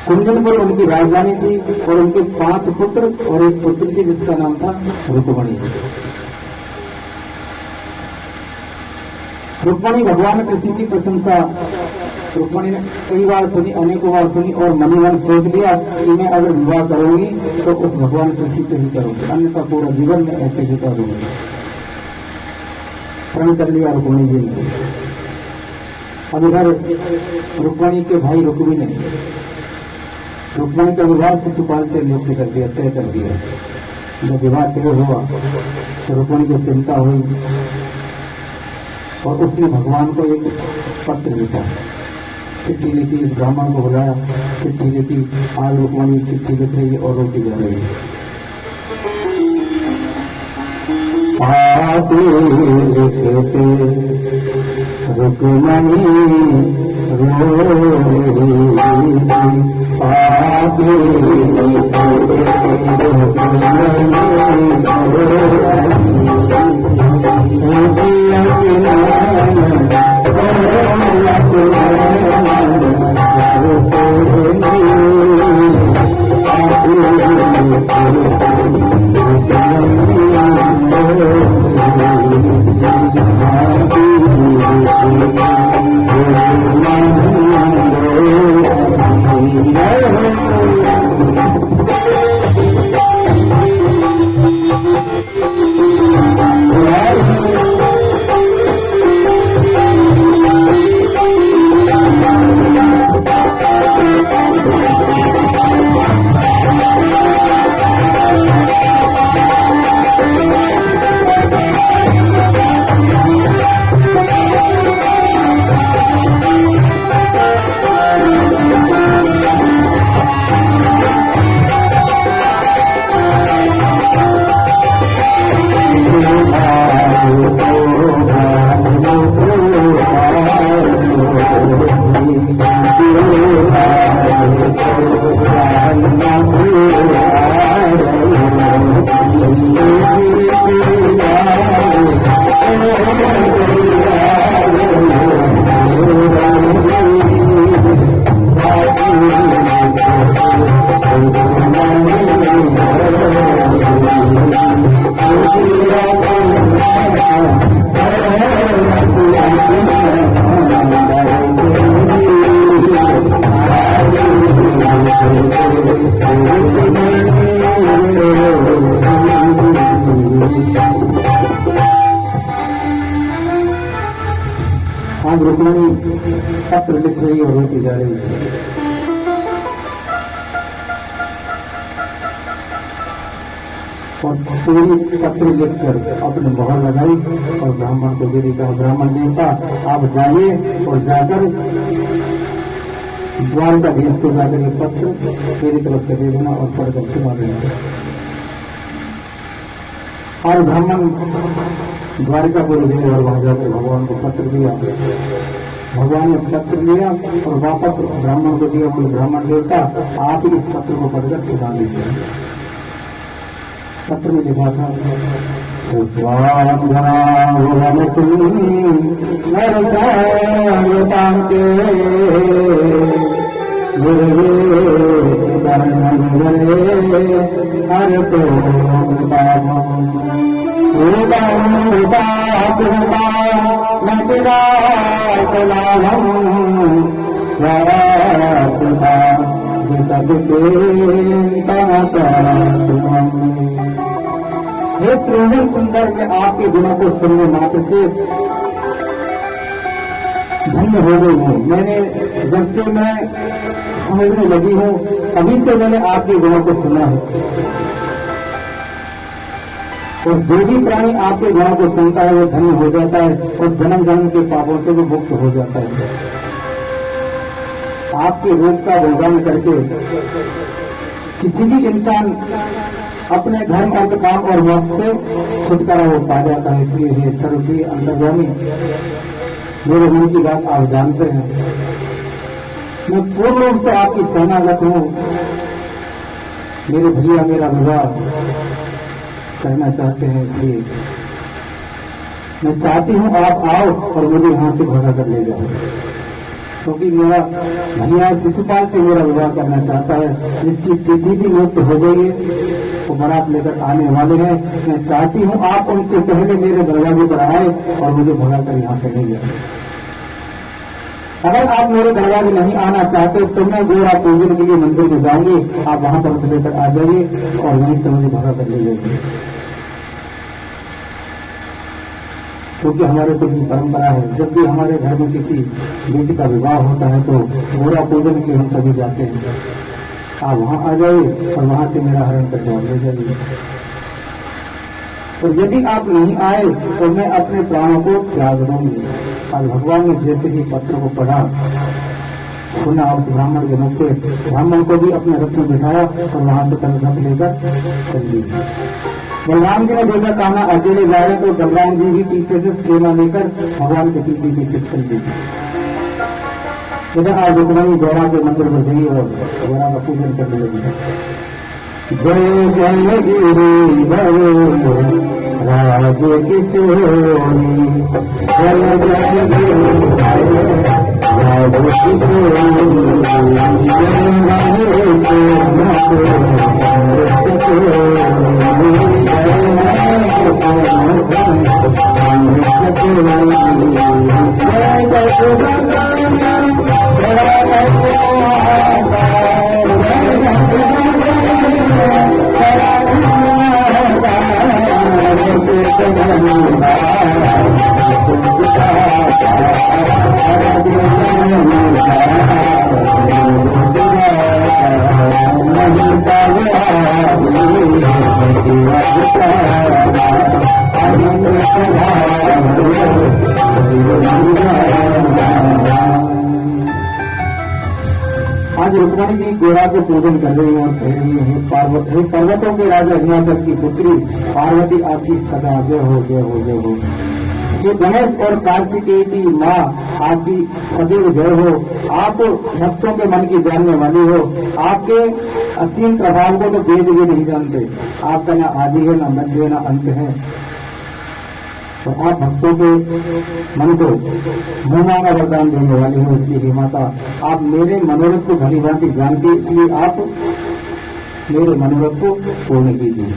कुंजन पर उनकी राजधानी थी और उनके 5 पुत्र और एक पुत्र थी जिसका नाम था रुक्मणी। रुक्मणी भगवान कृष्ण की प्रशंसा रुक्मणी ने कई बार सुनी, अनेकों बार सुनी और मन ही मन सोच लिया कि मैं अगर विवाह करूंगी तो उस भगवान कृष्ण से ही करूंगी, अन्यथा पूरा जीवन में ऐसे ही करूंगी। प्रण कर लिया रुक्मणी जी ने। अब इधर रुक्मणी के भाई रुक्मी ने रुक्मणी का विवाह शिशुपाल से नियुक्त कर दिया, तय कर दिया। जब विवाह तय हुआ तो रुक्मणी को चिंता हुई और उसने भगवान को एक पत्र लिखा, चिट्ठी लिखी, ब्राह्मण को बुलाया, चिट्ठी लिखी। आज रुक्मणी चिट्ठी लिख रही है और रोटी जा रही है। आते लिखते रुक्मणी रो रही, आते लिखते आज रुक्मणी पत्र लिख रही और रोती जा रही है। और पूरी पत्र लिखकर अपने मोहर लगाई और ब्राह्मण को दे दी। कहा, ब्राह्मण देवता आप जाइए और जाकर द्वारकाधीश को जाकर ये पत्र मेरी तरफ से दे देना और पढ़कर सुना देना। और ब्राह्मण द्वारकापुर गए और वहां जाकर भगवान को पत्र दिया। भगवान ने पत्र लिया और वापस उस ब्राह्मण को दिया। बोले, ब्राह्मण देवता आप ही इस पत्र को पढ़कर सुना दीजिए। पत्र में लिखा था, हे त्रिभुवन सुंदर, मैं आपके गुणों को सुनने मात्र से धन्य हो गई हूँ। मैंने जब से मैं समझने लगी हूँ तभी से मैंने आपके गुणों को सुना है। और जो भी प्राणी आपके गुणों को सुनता है वो धन्य हो जाता है और जन्म जन्म के पापों से वो मुक्त हो जाता है। आपके रूप का गुणगान करके किसी भी इंसान अपने धर्म, अर्थ, काम और मोक्ष से छुटकारा वो पा जाता है। इसलिए हे सर्वप्रिय अंतर्यामी, मेरे मन की बात आप जानते हैं। मैं पूर्ण रूप से आपकी शरणागत हूँ। मेरे भैया मेरा विवाह करना चाहते हैं, इसलिए मैं चाहती हूँ आप आओ और मुझे यहां से भगा कर ले जाओ। क्योंकि मेरा भैया शिशुपाल से मेरा विवाह करना चाहता है, जिसकी तिथि भी नियुक्त हो गई है, वो बारात लेकर आने वाले हैं। मैं चाहती हूँ आप उनसे पहले मेरे दरवाजे पर आए और मुझे भगाकर यहाँ से नहीं जाए। अगर आप मेरे दरवाजे नहीं आना चाहते तो मैं गोरा पूजन के लिए मंदिर में जाऊंगी, आप वहां पर लेकर आ जाइए और वहीं से मुझे भगा कर ले जाइए। क्योंकि हमारे कुछ भी परंपरा है, जब भी हमारे घर में किसी बेटी का विवाह होता है तो गोरा पूजन के लिए हम सभी जाते हैं। आप वहां आ जाइए और वहां से मेरा हरण करके और ले जाइए। और यदि आप नहीं आए तो मैं अपने प्राणों को त्याग दूंगी। आज भगवान ने जैसे ही पत्र को पढ़ा, सुना उस ब्राह्मण के मुख से, ब्राह्मण को भी अपने रथ में बिठाया और वहां से कल रथ लेकर चल दी। बलराम जी ने देखा कान्हा अकेले जा रहे तो बलराम जी भी पीछे से सेना लेकर भगवान के पीछे पीछे चल दी। इधर आज रुक्मिणी गौरा के मंदिर पर गई और गौरा का पूजन करने लगी। जय जय गिरि राज किशोरी, जय जय गिरि राज किशोरी, जय महेश चकोरी, जय महेश चकोरी, जय आज रुक्मिणी जी गोरा के पूजन कर रही है और कह रही है, पार्वती पर्वतों के राजा हिमाचल की पुत्री पार्वती आपकी सदा जय हो जय हो जय हो। ये गणेश और कार्तिकेय की माँ आपकी सदैव जय हो। आप भक्तों के मन की जानने वाली हो, आपके असीम प्रभाव को तो वेद भी नहीं जानते। आपका ना आदि है, ना मध्य है, ना अंत है। तो आप भक्तों के मन को मुंह का वरदान देने वाली हो। इसलिए हे माता, आप मेरे मनोरथ को भली भांति जानती, इसलिए आप मेरे मनोरथ को पूर्ण कीजिए।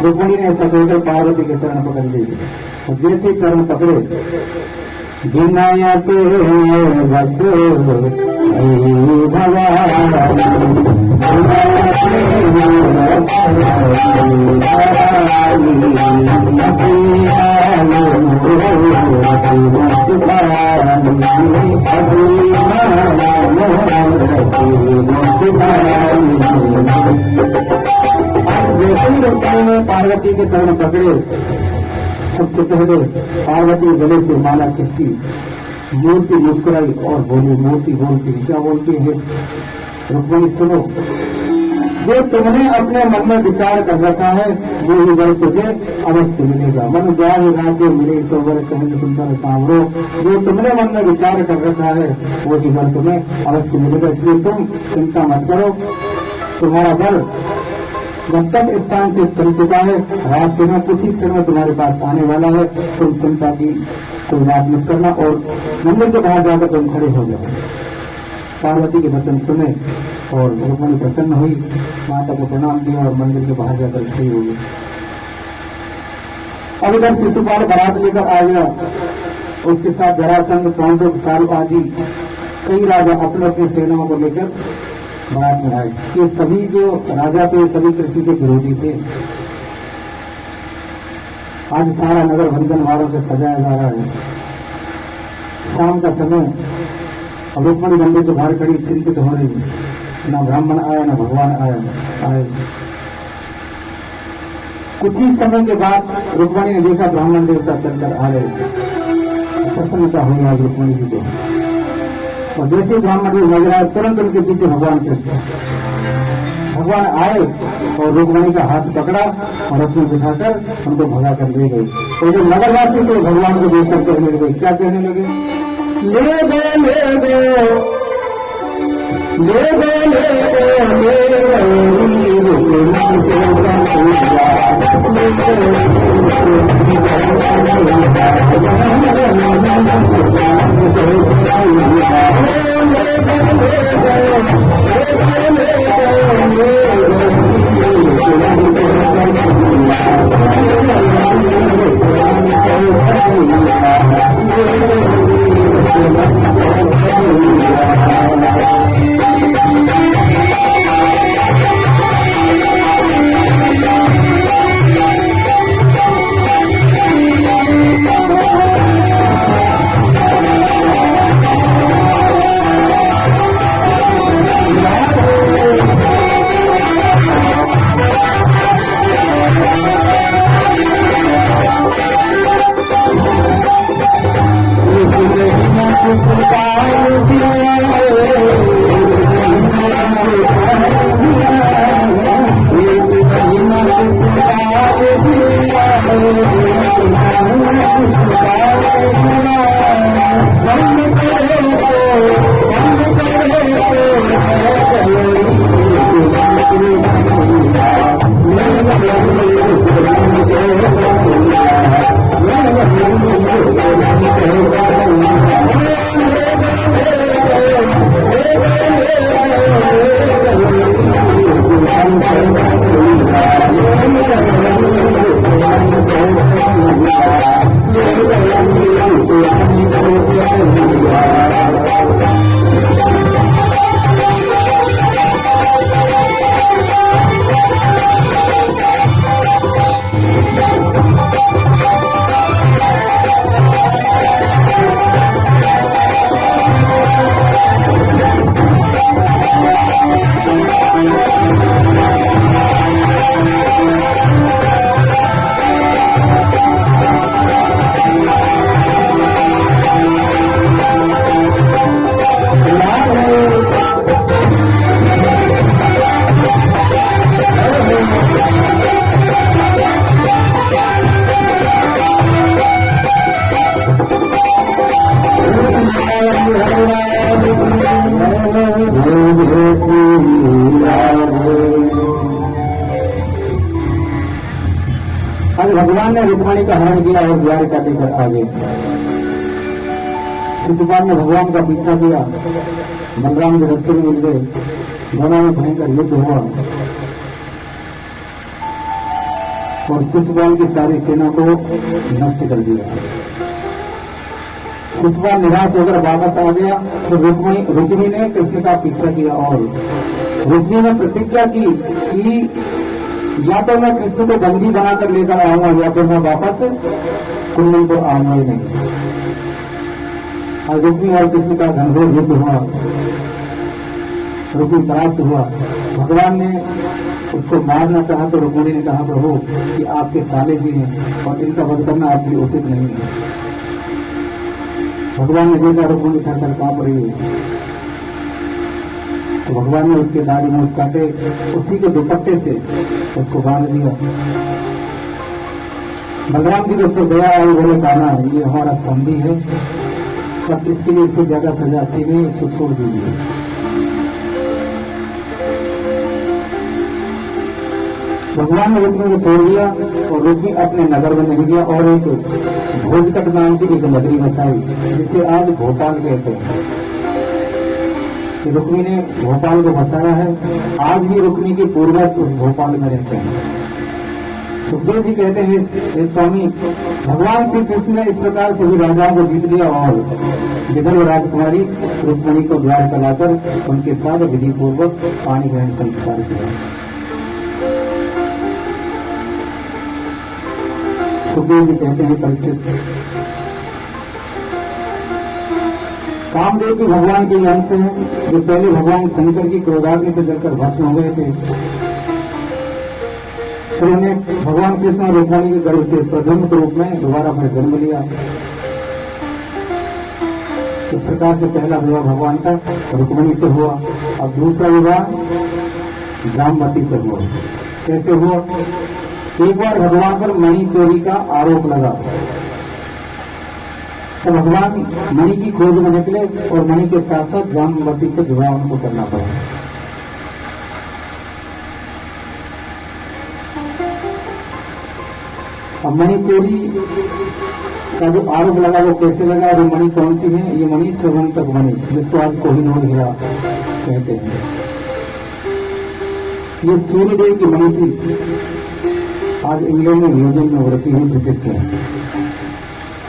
रुक्मिणी ने ऐसा कहकर पार्वती के चरण पकड़ लिए और जैसे चरण पकड़े, विनायक बस जैसे ही रुक्मिणी ने पार्वती के चरण पकड़े, सबसे पहले पार्वती गले से माला खिसकी, मूर्ति मुस्कुराई और बोली, मूर्ति बोलती क्या बोलती है, रुक्मिणी सुनो, जो तुमने अपने मन में विचार कर रखा है वो ही वर तुझे अवश्य मिलेगा। मन जाए राज्य मिले सो वर सहज सुंदर सांवरो, जो तुमने मन में विचार कर रखा है वो ही वर तुम्हें अवश्य मिलेगा। इसलिए तुम चिंता मत करो, तुम्हारा वर गंतव्य स्थान से चल चुका है, रास्ते में कुछ ही क्षण में तुम्हारे पास आने वाला है। तुम चिंता की कोई बात मत करना और मंदिर के बाहर जाकर तुम खड़े हो जाओ। पार्वती के वचन सुने और रुक्मिणी प्रसन्न हुई, माता को प्रणाम किया और मंदिर के बाहर जाकर खड़ी हो गई। अब इधर शिशुपाल बारात लेकर आ गया, उसके साथ जरासंध, पांडव, सारू आदि कई राजा अपने अपनी सेनाओं को लेकर बारात में आए। ये सभी जो राजा थे सभी कृष्ण के विरोधी थे। आज सारा नगर वंदनवारों से सजाया जा रहा है। शाम का समय, रुक्मिणी मंदिर के बाहर खड़ी चिंतित हो रही, ना ब्राह्मण आया ना भगवान आए। कुछ ही समय के बाद रुक्मिणी ने देखा ब्राह्मण देवता चलकर आ रहे थे। प्रसन्नता हुई आज रुक्मिणी जी को, और जैसे ब्राह्मण जी नजर आए तुरंत उनके पीछे भगवान कृष्ण भगवान आए और रुक्मिणी का हाथ पकड़ा और रथ में बिठाकर उनको भगा कर ले गई। तो जो नगरवासी थे भगवान को देखकर कहने लगे, क्या कहने लगे, ले दो ले दो ले दो ले दो मणि का हरण किया और द्वारिका लेकर आ गए। शिशुपाल ने भगवान का पीछा किया, बलराम जी रास्ते में मिल गए, दोनों में भयंकर युद्ध हुआ और शिशुपाल की सारी सेना को नष्ट कर दिया। शिशुपाल निराश होकर वापस आ गया तो रुक्मी ने कृष्ण का पीछा किया और रुक्मी ने प्रतिज्ञा की कि या तो मैं कृष्ण को बंदी बनाकर लेकर आऊंगा या फिर मैं वापस कुंडल को आऊंगा ही नहीं। आज रुक्मी और कृष्ण का घनघोर युद्ध हुआ, रुक्मी परास्त हुआ। भगवान ने उसको मारना चाहा तो रुक्मिणी ने कहा, प्रभु कि आपके साले जी हैं और इनका वध करना आपके लिए उचित नहीं है। भगवान ने देखा रुक्मिणी थर-थर कांप रही है तो भगवान ने उसके दाढ़ी मूंछ काटे, उसी के दुपट्टे से उसको बांध दिया। बलराम जी को उस पर दया आई, बोले कान्हा ये हमारा संधि है, बस इसके लिए इससे ज्यादा सजा अच्छी नहीं, इसको छोड़ दीजिए। भगवान ने रुक्मी को छोड़ दिया और रुक्मी अपने नगर में नहीं गया और एक भोजकट नाम की एक नगरी बसाई जिसे आज भोपाल कहते हैं। रुक्मी ने भोपाल को बसाया है, आज भी रुक्मी के पूर्वज उस भोपाल में रहते हैं। सुखदेव जी कहते हैं, हे स्वामी, भगवान श्री कृष्ण ने इस प्रकार सभी राजाओं को जीत लिया और विदर्भ राजकुमारी रुक्मिणी को द्वारका लाकर उनके साथ विधि पूर्वक पानी ग्रहण संस्कार किया। सुखदेव जी कहते हैं, परीक्षित, कामदेव भी भगवान के अंश हैं जो पहले भगवान शंकर की क्रोधाग्नि से जलकर भस्म हो गए थे। फिर उन्हें भगवान कृष्ण और रुक्मिणी के गर्भ से प्रथम के रूप में दोबारा फिर जन्म लिया। इस प्रकार से पहला विवाह भगवान का रुक्मिणी से हुआ, अब दूसरा विवाह जामवती से हुआ। कैसे हुआ? एक बार भगवान पर मणि चोरी का आरोप लगा तो भगवान मणि की खोज में निकले और मणि के साथ साथ जामवती से विवाह उनको करना पड़ा। अब मणि चोरी का जो आरोप लगा वो कैसे लगा, वो मणि कौन सी है? ये मणि स्वर्णतक मणि, जिसको आज कोहिनूर हीरा कहते हैं। ये सूर्यदेव की मणि थी, आज इंग्लैंड में म्यूजियम में रखी हुई ब्रिटिश में।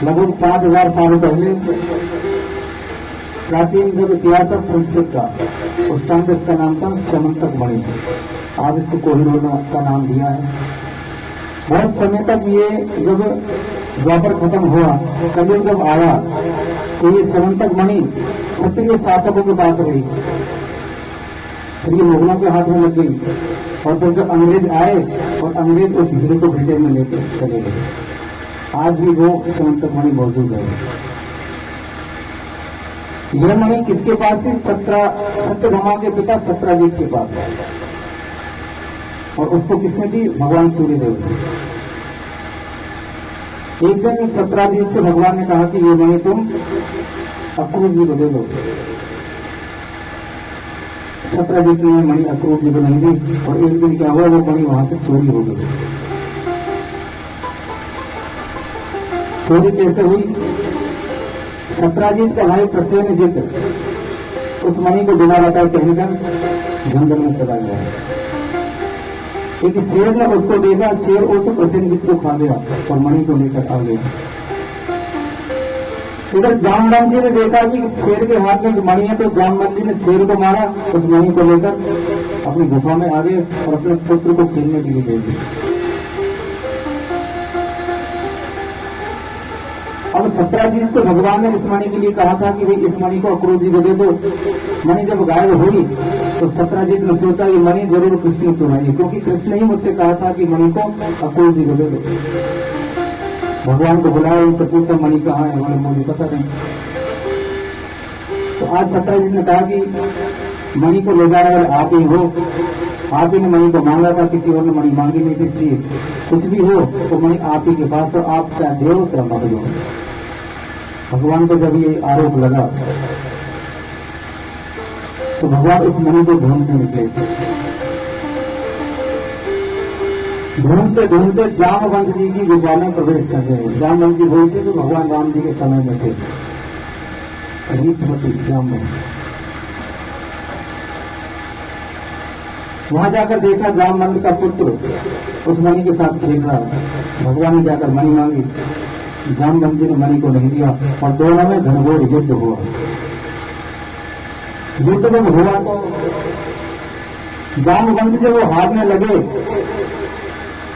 लगभग 5000 साल पहले प्राचीन जब इतिहास था संस्कृत का, उस टाइम पे इसका नाम था स्वर्णतक मणि, आज इसको कोहिनूर का नाम दिया है। बहुत समय तक ये जब द्वापर खत्म हुआ, कलयुग जब आया तो ये स्वर्णतक मणि क्षत्रिय शासकों के पास रही, फिर ये मुगलों के हाथ में लग गई और फिर जब अंग्रेज आए और अंग्रेज उस हीरे को ब्रिटेन में लेकर चले गए। आज भी वो स्वर्णतक मणि मौजूद है। यह मणि किसके पास थी? सत्यभामा के पिता सत्राजीत के पास, और उसको किसने दी? भगवान सूर्यदेव ने। एक दिन सत्राजीत से भगवान ने कहा कि ये मणि तुम अक्रूर जी को दे दो। सत्राजीत ने मणि अक्रूर जी को नहीं दी और एक दिन क्या हुआ, वो मणि वहां से चोरी हो गई। चोरी कैसे हुई? सत्राजीत का भाई प्रसेनजीत उस मणि को बिना बताए पहनकर जंगल में चला गया। एक शेर ने उसको देखा, शेर उस प्रसेनजीत को खा गया और मणि को लेकर आ गया। इधर जामवंत जी ने देखा कि शेर के हाथ में एक मणि है, तो जामवंत जी ने शेर को मारा, उस मणि को लेकर अपनी गुफा में आ गए और अपने पुत्र को खेलने के लिए दे दिए। अब सत्राजीत से भगवान ने इस मणि के लिए कहा था कि भाई इस मणि को अक्रूर जी को दे दो। मणि जब गायब हुई तो सत्राजीत ने सोचा ये मणि जरूर कृष्ण चुराएंगे, क्योंकि कृष्ण ही मुझसे कहा था कि मणि को अक्रूर जी को दे दो। भगवान को बुलाया, उनसे पूछा मणि कहाँ है? मुझे पता नहीं। तो आज सत्राजीत ने कहा कि मणि को ले जाने वाले आप ही हो, आप ही ने मणि को मांगा था, किसी और ने मणि मांगी नहीं थी, इसलिए कुछ भी हो तो मणि आप ही के पास हो, आप चाहे दो चाहे मत दो। भगवान को जब ये आरोप लगा तो भगवान उस मणि को ढूंढने निकले। ढूंढते ढूंढते जामवंत जी की गुफा में प्रवेश कर गए। जामवंत जी बोलते तो भगवान राम जी के समय में थे, रीछमती जामवंत। वहां जाकर देखा जामवंत का पुत्र उस मणि के साथ खेल रहा है। भगवान ने जाकर मणि मांगी, जामवंत जी ने मणि को नहीं दिया और दोनों में घनघोर युद्ध हुआ। युद्ध जब हुआ तो जामवंत जब वो हारने लगे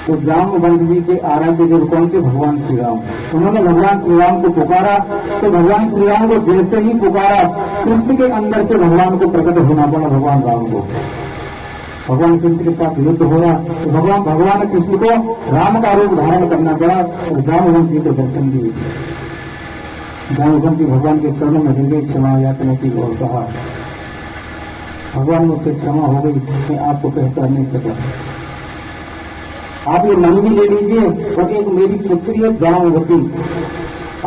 तो जामवंत जी के आराध्य देव कौन थे? भगवान श्री राम। उन्होंने भगवान श्री राम को पुकारा तो भगवान श्री राम को जैसे ही पुकारा, कृष्ण के अंदर से भगवान को प्रकट होना पड़ा। भगवान राम को भगवान कृष्ण के साथ युद्ध हो रहा तो भगवान कृष्ण को राम का रूप धारण करना पड़ा और जामवंत जी को दर्शन दिए। जामवंत जी भगवान के चरणों में गिर गए, क्षमा याचना की और कहा, भगवान मुझसे क्षमा हो गई, मैं आपको पहचान नहीं सका। आप ये मणि भी ले लीजिए और एक मेरी पुत्री है जामवती,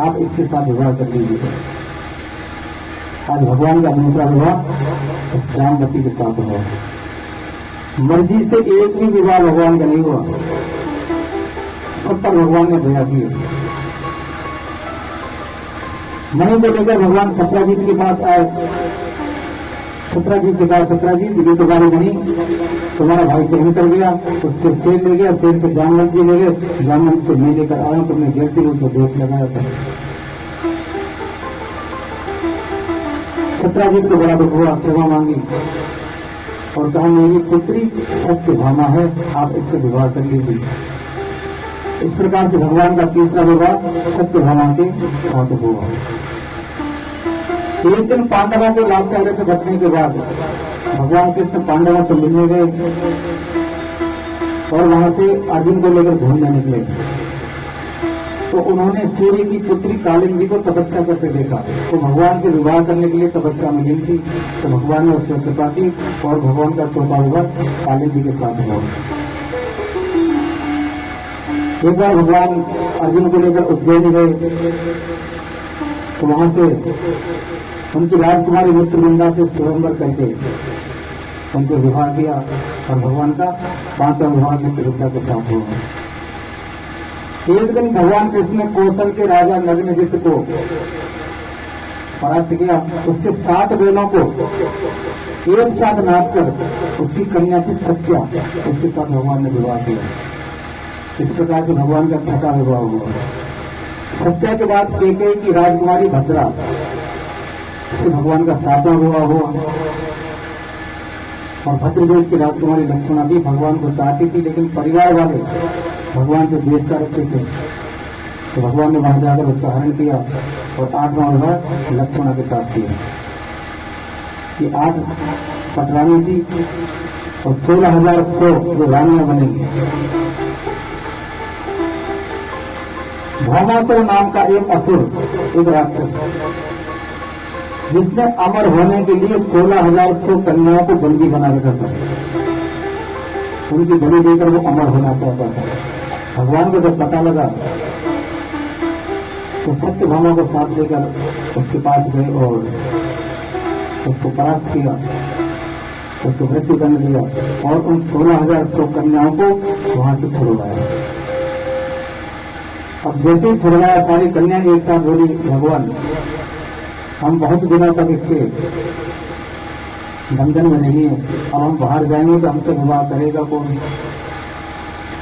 आप इसके साथ विवाह कर लीजिए। आज भगवान का दूसरा विवाह उस जामवती के साथ हुआ। मर्जी से एक भी विवाह भगवान का नहीं हुआ, सब पर भगवान ने दया की। मणि को लेकर भगवान सत्राजीत के पास आए। सत्राजीत से कहा, सत्राजीत ये तुम्हारी मणि तुम्हारा भाई कहीं कर गया, उससे शेर ले गया, शेर से जामवंत जी ले गए, जामवंत से मैं लेकर आया, तुमने गिरती हूं तो दोष लगाया था। सत्राजीत को बड़ा दुख हुआ, क्षमा मांगी और कहा, मेरी पुत्री सत्यभामा है, आप इससे विवाह कर लीजिए। इस प्रकार से भगवान का तीसरा विवाह सत्यभामा के साथ हुआ। एक दिन पांडवों के लालसागर से बचने के बाद भगवान कृष्ण पांडवों से मिलने गए और वहां से अर्जुन को लेकर घूमने निकले तो उन्होंने सूर्य की पुत्री कालिंदी जी को तपस्या करते देखा। तो भगवान से विवाह करने के लिए तपस्या में लीन थी, तो भगवान ने उस पर कृपा की और भगवान का चौथा विवाह कालिंदी जी के साथ हुआ। एक बार भगवान अर्जुन को लेकर उज्जैन गए तो वहां से उनकी राजकुमारी मित्रवृंदा से स्वयंवर करके उनसे विवाह किया और भगवान का पांचवा विवाह मित्रवृंदा के साथ हुआ। एक दिन भगवान कृष्ण ने कौशल के राजा नग्नजित को परास्त किया। उसके 7 बहनों को एक साथ नाथ कर उसकी कन्या थी सत्या, उसके साथ भगवान ने विवाह किया। इस प्रकार से भगवान का छठा विवाह हुआ। सत्या के बाद कैकेयी की राजकुमारी भद्रा से भगवान का 7वां विवाह हुआ और भद्रदेश की राजकुमारी लक्ष्मणा भी भगवान को चाहती थी, लेकिन परिवार वाले भगवान से द्वेष रखते थे, तो भगवान ने वहां जाकर उसका हरण किया और 8वां विवाह लक्ष्मणा के साथ किया। ये 8 पटरानी थी और 16,100 जो रानियां बनेंगी। भौमासुर नाम का एक असुर, एक राक्षस, जिसने अमर होने के लिए 16,100 कन्याओं को बंदी बना रखा था। उनकी बलि देकर वो अमर होना चाहता था। भगवान को जब पता लगा तो सत्यभामा को साथ लेकर उसके पास गए और उसको परास्त किया, उसको मृत्यु दंड दिया और उन 16,100 कन्याओं को वहां से छुड़वाया। अब जैसे ही छुड़वाया, सारी कन्या एक साथ बोली, भगवान हम बहुत दिनों तक इसके बंधन में नहीं है, अब हम बाहर जाएंगे तो हमसे विवाह करेगा कौन?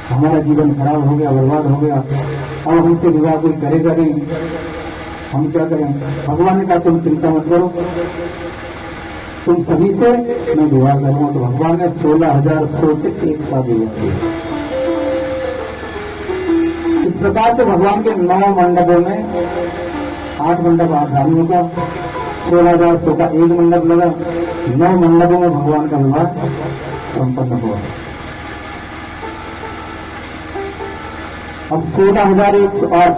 हमारा जीवन खराब हो गया, बर्बाद हो गया, अब हमसे विवाह कोई करेगा नहीं, हम क्या करें? भगवान ने कहा, तुम चिंता मत करो, तुम सभी से मैं विवाह करूंगा। तो भगवान ने 16,100 से एक साथ विवाह किया। इस प्रकार से भगवान के 9 मंडपों में 8 मंडप आध्यात्मिक का, 16,100 का एक मंडप लगा। 9 मंडपों में भगवान का विवाह संपन्न हुआ। अब 16,108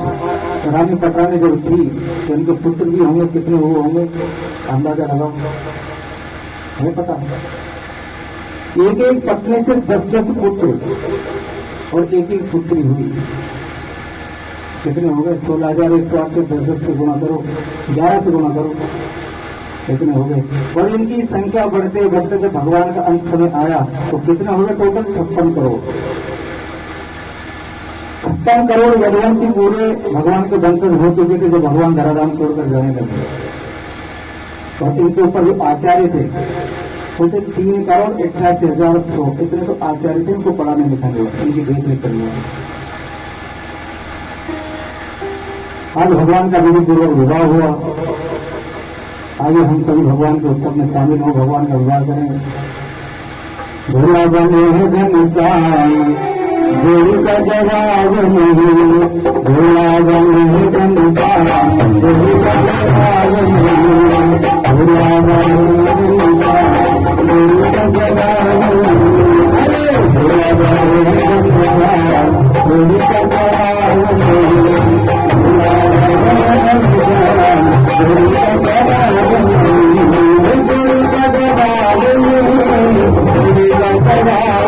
रानी पटरानी जब थी तो उनके पुत्र भी होंगे, कितने वो होंगे अंदाजा लगाओ, है पता? एक एक पत्नी से 10-10 पुत्र और एक एक पुत्री हुई। कितने हो गए? 16,108 से 10-10 से गुणा करो, 11 से गुणा करो, कितने हो गए? और इनकी संख्या बढ़ते बढ़ते जब भगवान का अंत समय आया तो कितने हो गए? टोटल 56 करोड़। 55 करोड़ यदुवंशी पूरे भगवान के वंशज हो चुके थे जो भगवान धराधाम छोड़कर जाने लगे। और इनके ऊपर जो आचार्य थे वो थे 3,88,100। इतने तो आचार्य थे, इनको पढ़ाने लिखाने वाले, इनकी देख रेख करने वाले। आज भगवान का विधि पूर्वक विवाह हुआ। आगे हम सभी भगवान के उत्सव में शामिल हो, भगवान का विवाह करेंगे। भोला बने घनश्याम जोड़ी का जवाब नहीं, भोला बने घनश्याम जोड़ी का जवाब नहीं, भोला बने घनश्याम जोड़ी का जवाब नहीं, अरे भोला बने घनश्याम जोड़ी का जवाब नहीं, भोला बने घनश्याम जोड़ी का जवाब नहीं, जोड़ी का जवाब नहीं, जोड़ी का जवाब